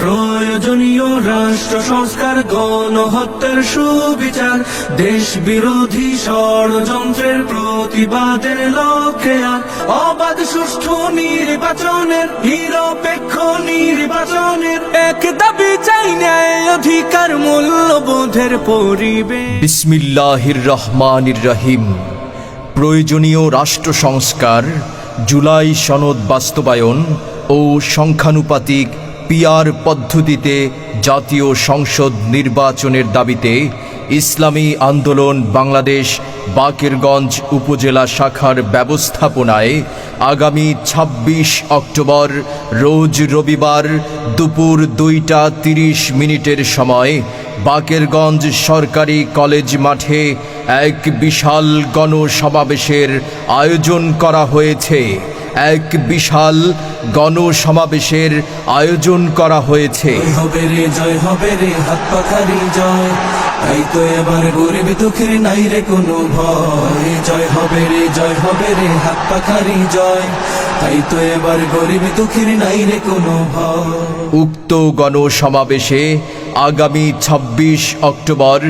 প্রয়োজনীয় রাষ্ট্র সংস্কার, গণহত্যার সুবিচার, দেশ বিরোধী ষড়যন্ত্রের প্রতিবাদের লক্ষ্যে আর অবাধ সুষ্ঠু নির্বাচনের, নিরপেক্ষ নির্বাচনের এক দাবি চাই, ন্যায় অধিকার মূল্যবোধের পরিবেশ। বিসমিল্লাহির রহমানির রহিম। প্রয়োজনীয় রাষ্ট্র সংস্কার, জুলাই সনদ বাস্তবায়ন ও সংখ্যানুপাতিক পিআর পদ্ধতিতে জাতীয় সংসদ নির্বাচনের দাবিতে ইসলামী আন্দোলন বাংলাদেশ বাকেরগঞ্জ উপজেলা শাখার ব্যবস্থাপনায় আগামী ২৬ অক্টোবর রোজ রবিবার দুপুর ২টা ৩০ মিনিটের সময় বাকেরগঞ্জ সরকারি কলেজ মাঠে এক বিশাল গণসমাবেশের আয়োজন করা হয়েছে। এক বিশাল গণসমাবেশের আয়োজন করা হয়েছে। হবে রে জয়, হবে রে হাত পাখারি জয়, তাই তো এবার গরিব দুঃখের নাই রে কোনো ভয়। জয় হবে রে জয়, হবে রে হাত পাখারি জয়, তাই তো এবার গরিব দুঃখের নাই রে কোনো ভয়। উক্ত গণসমাবেশে আগামী ২৬ অক্টোবর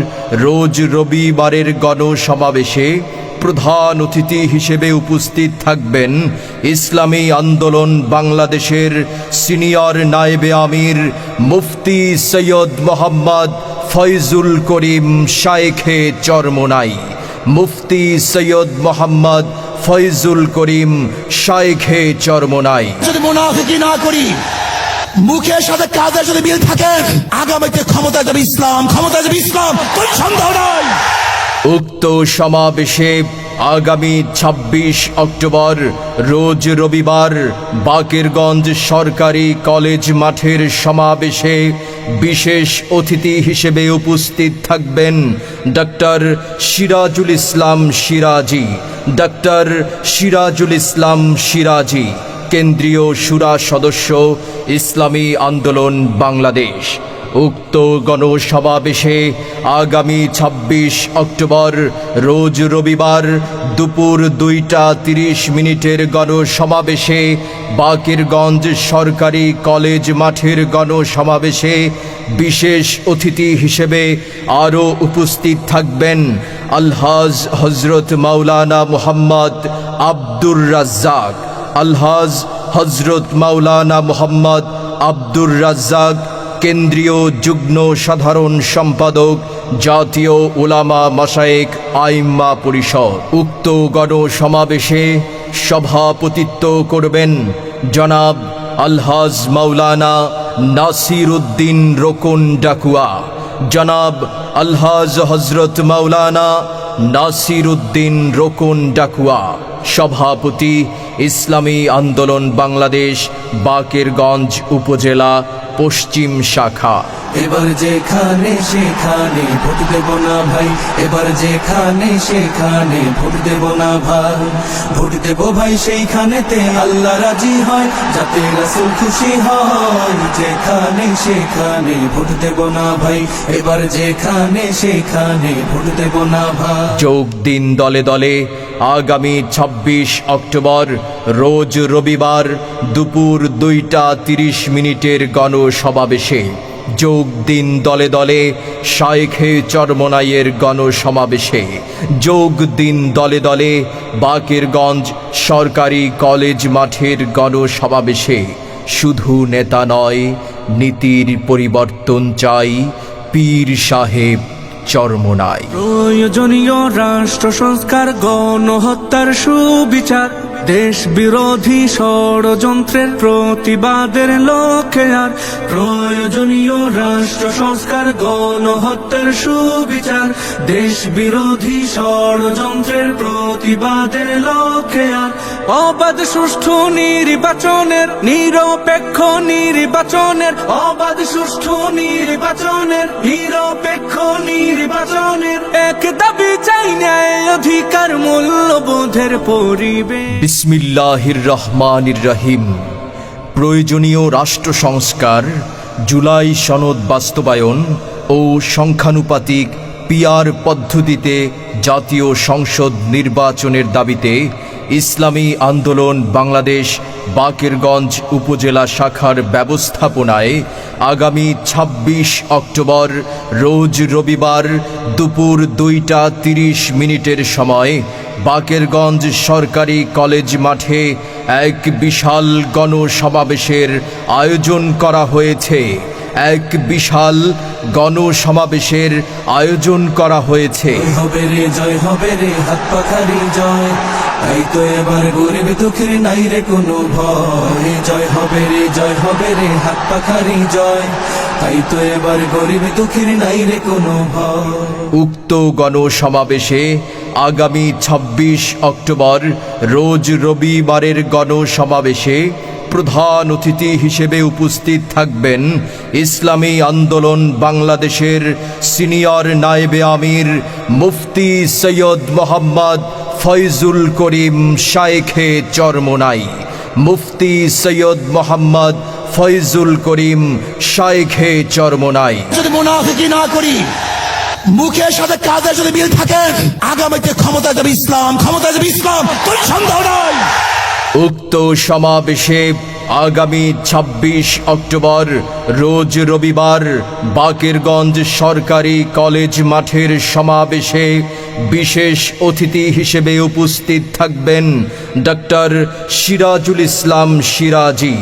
রোজ রবিবারের গণসমাবেশে প্রধান অতিথি হিসেবে উপস্থিত থাকবেন ইসলামী আন্দোলন বাংলাদেশের সিনিয়র নায়েবে আমির মুফতি সৈয়দ মোহাম্মদ ফয়জুল করিম শায়েখে চরমোনাই। মুফতি সৈয়দ মোহাম্মদ ফয়জুল করিম শায়েখে চরমোনাই। যদি মুনাফিকি না করি, মুখের সাথে কাজের যদি মিল থাকে, আগামীতে ক্ষমতা যাবে ইসলাম, ক্ষমতা যাবে ইসলাম, কোনো সন্দেহ নাই। উক্ত সমাবেশে আগামী ২৬ অক্টোবর রোজ রবিবার বাকেরগঞ্জ সরকারি কলেজ মাঠের সমাবেশে বিশেষ অতিথি হিসেবে উপস্থিত থাকবেন ডক্টর সিরাজুল ইসলাম সিরাজি। ডক্টর সিরাজুল ইসলাম সিরাজি, কেন্দ্রীয় শুরা সদস্য, ইসলামী আন্দোলন বাংলাদেশ। উক্ত গণসমাবেশে আগামী ২৬ অক্টোবর রোজ রবিবার দুপুর ২টা ৩০ মিনিটের গণসমাবেশে বাকেরগঞ্জ সরকারি কলেজ মাঠের গণসমাবেশে বিশেষ অতিথি হিসেবে আরও উপস্থিত থাকবেন আলহাজ হজরত মাওলানা মুহাম্মদ আব্দুর রাজ্জাক। আলহাজ হজরত মাওলানা মুহাম্মদ আব্দুর রাজ্জাক, কেন্দ্রীয় যুগ্ম সাধারণ সম্পাদক, জাতীয় উলামা মাশায়েখ আইম্মা পরিষদ। উক্ত গণসমাবেশে সভাপতিত্ব করবেন জনাব আলহাজ মাওলানা নাসির উদ্দিন রোকন ডাকুয়া। জনাব আলহাজ হজরত মাওলানা নাসির উদ্দিন রোকন ডাকুয়া। সভাপতি ইসলামী আন্দোলন বাংলাদেশ বাকেরগঞ্জ উপজেলা পশ্চিম শাখা। এবার যেখানে সেখানে ভোট দেব না ভাই, এবার যেখানে সেখানে ভোট দেব না ভাই, ভোট দেব ভাই সেইখানেতে আল্লাহ রাজি হয়, যাতে রাসূল খুশি হয়। যেখানে সেখানে ভোট দেব না ভাই, এবার যেখানে সেখানে ভোট দেব না ভাই। যোগ দিন দলে দলে আগামী ২৬ অক্টোবর রোজ রবিবার দুপুর ২টা ৩০ মিনিটের গণসমাবেশে। যোগ দিন দলে দলে শায়েখে চরমোনাইয়ের গণসমাবেশে। যোগ দিন দলে দলে বাকেরগঞ্জ সরকারি কলেজ মাঠের গণসমাবেশে। শুধু নেতা নয়, নীতির পরিবর্তন চাই, পীর সাহেব চরমোনাই। প্রয়োজনীয় রাষ্ট্র সংস্কার, গণহত্যার সুবিচার, দেশ বিরোধী ষড়যন্ত্রের প্রতিবাদের লক্ষ্যে আর প্রয়োজনীয় রাষ্ট্র সংস্কার, গণহত্যার সুবিচার, দেশ বিরোধী ষড়যন্ত্রের প্রতিবাদের লক্ষ্যে আর অবাধ সুষ্ঠু নির্বাচনের, নিরপেক্ষ নির্বাচনের, অবাধ সুষ্ঠু নির্বাচনের, নিরপেক্ষ নির্বাচনের এক দাবি চাই, ন্যায় অধিকার মূল্যবোধের পরিবেশ। বিসমিল্লাহির রহমানির রহিম। প্রয়োজনীয় রাষ্ট্র সংস্কার, জুলাই সনদ বাস্তবায়ন ও সংখ্যানুপাতিক পিআর পদ্ধতিতে জাতীয় সংসদ নির্বাচনের দাবিতে ইসলামী আন্দোলন বাংলাদেশ বাকেরগঞ্জ উপজেলা শাখার ব্যবস্থাপনায় আগামী ২৬ অক্টোবর রোজ রবিবার দুপুর ২টা ৩০ মিনিটের সময় বাকেরগঞ্জ সরকারি কলেজ মাঠে এক বিশাল গণসমাবেশের আয়োজন করা হয়েছে। এক বিশাল গণসমাবেশের আয়োজন করা হয়েছে। হবে রে জয় হবে রে হাত পাখারি জয়, তাই তো এবার গরিব দুঃখের নাই রে কোনো ভয়। জয় হবে রে জয় হবে রে হাত পাখারি জয়, তাই তো এবার গরিব দুঃখের নাই রে কোনো ভয়। উক্ত গণসমাবেশে আগামী ২৬ অক্টোবর রোজ রবিবারের গণসমাবেশে প্রধান অতিথি হিসেবে উপস্থিত থাকবেন ইসলামী আন্দোলন বাংলাদেশের সিনিয়র নায়েবে আমির মুফতি সৈয়দ মোহাম্মদ ফয়জুল করিম শায়েখে চরমোনাই। মুফতি সৈয়দ মোহাম্মদ ফয়জুল করিম শায়েখে চরমোনাই। যদি মুনাফিকি না করি, মুখের সাথে কাজের যদি মিল থাকে, আগামীতে ক্ষমতা যাবে ইসলাম, ক্ষমতা যাবে ইসলাম, কোনো সন্দেহ নাই। উক্ত সমাবেশে আগামী ২৬ অক্টোবর রোজ রবিবার বাকেরগঞ্জ সরকারি কলেজ মাঠের সমাবেশে বিশেষ অতিথি হিসেবে উপস্থিত থাকবেন ডক্টর সিরাজুল ইসলাম সিরাজি।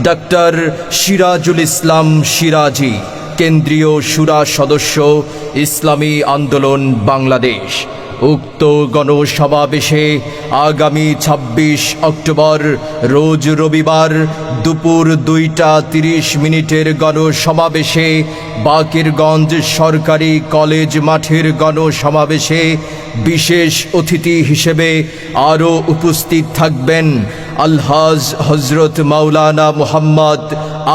ডক্টর সিরাজুল ইসলাম সিরাজি, কেন্দ্রীয় শুরা সদস্য, ইসলামী আন্দোলন বাংলাদেশ। উক্ত গণসমাবেশে আগামী ২৬ অক্টোবর রোজ রবিবার দুপুর ২টা ৩০ মিনিটের গণসমাবেশে বাকেরগঞ্জ সরকারি কলেজ মাঠের গণসমাবেশে বিশেষ অতিথি হিসেবে আরও উপস্থিত থাকবেন আলহাজ হজরত মাওলানা মোহাম্মদ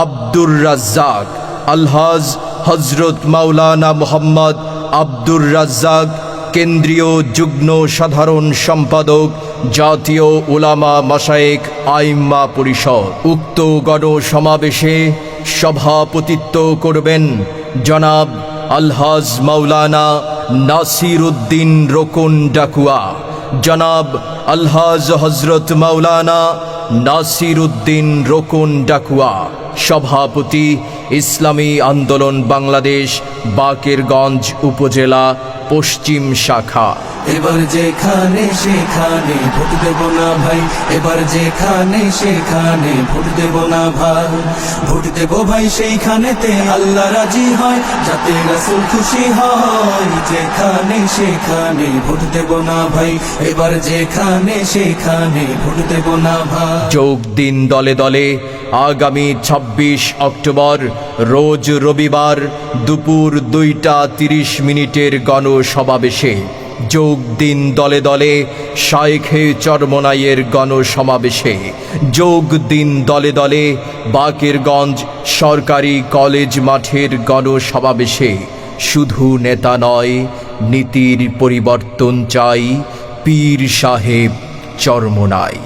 আব্দুর রাজ্জাক। আলহাজ হজরত মাওলানা মোহাম্মদ আব্দুর রাজ্জাক, কেন্দ্রীয় যুগ্ম সাধারণ সম্পাদক, জাতীয় উলামা মাশায়েখ আইম্মা পরিষদ। উক্ত গণসমাবেশে সভাপতিত্ব করবেন জনাব আলহাজ মাওলানা নাসির উদ্দিন রোকন ডাকুয়া। জনাব আলহাজ হজরত মাওলানা নাসির উদ্দিন রোকন ডাকুয়া, সভাপতি ইসলামী আন্দোলন বাংলাদেশ বাকেরগঞ্জ উপজেলা পশ্চিম শাখা। এবার যেখানে সেখানে ভোট দেব না ভাই, এবার যেখানে সেখানে ভোট দেব না ভাই। ভোট দেব ভাই সেইখানেতে আল্লাহ রাজি হয়, যাতে রাসূল খুশি হয়। যেখানে সেখানে ভোট দেব না ভাই, এবার যেখানে সেখানে ভোট দেব না ভাই। যোগ দিন দলে দলে আগামী ২৬ অক্টোবর রোজ রবিবার দুপুর ২টা ৩০ মিনিটের গণসমাবেশে। যোগ দিন দলে দলে শায়েখে চরমোনাইয়ের গণসমাবেশে। যোগ দিন দলে দলে বাকেরগঞ্জ সরকারি কলেজ মাঠের গণসমাবেশে। শুধু নেতা নয়, নীতির পরিবর্তন চাই, পীর সাহেব চরমোনাই।